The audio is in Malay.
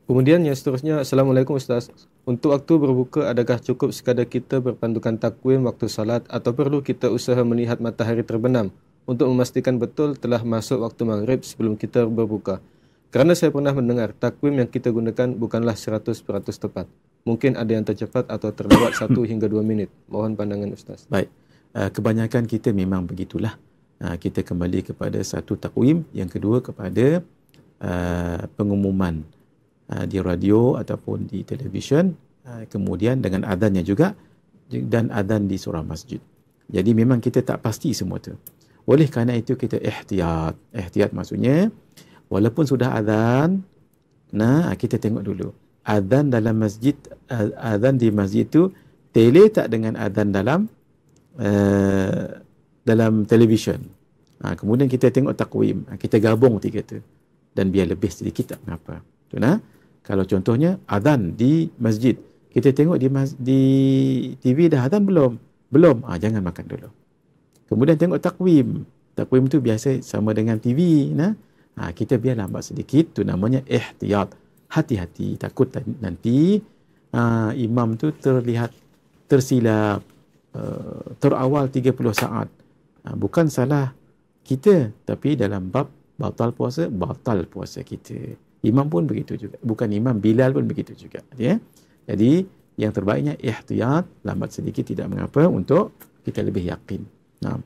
Kemudian yang seterusnya, Assalamualaikum Ustaz. Untuk waktu berbuka, adakah cukup sekadar kita berpandukan takwim waktu salat atau perlu kita usaha melihat matahari terbenam untuk memastikan betul telah masuk waktu maghrib sebelum kita berbuka? Kerana saya pernah mendengar takwim yang kita gunakan bukanlah 100% tepat. Mungkin ada yang tercepat atau terlewat 1 hingga 2 minit. Mohon pandangan Ustaz. Baik, kebanyakan kita memang begitulah. Kita kembali kepada satu takwim, yang kedua kepada pengumuman di radio ataupun di televisyen, kemudian dengan adhannya juga, dan adhan di surah masjid. Jadi memang kita tak pasti semua tu. Oleh kerana itu kita ihtiyat. Ihtiyat maksudnya walaupun sudah adhan, kita tengok dulu adhan dalam masjid, adhan di masjid tu tele tak dengan adhan dalam televisyen. Kemudian kita tengok takwim, kita gabung tiga tu, dan biar lebih sedikit tak mengapa. Tu nah. Kalau contohnya adhan di masjid, kita tengok di TV dah adhan belum? Belum. Jangan makan dulu. Kemudian tengok takwim. Takwim tu biasa sama dengan TV. Kita biar lambat sedikit. Tu namanya ihtiyat. Hati-hati. Takut nanti imam tu terlihat tersilap. Terawal 30 saat. Bukan salah kita, tapi dalam bab batal puasa kita. Imam pun begitu juga. Bukan imam, Bilal pun begitu juga. Ya? Jadi, yang terbaiknya ihtiyat, lambat sedikit tidak mengapa untuk kita lebih yakin. Nah.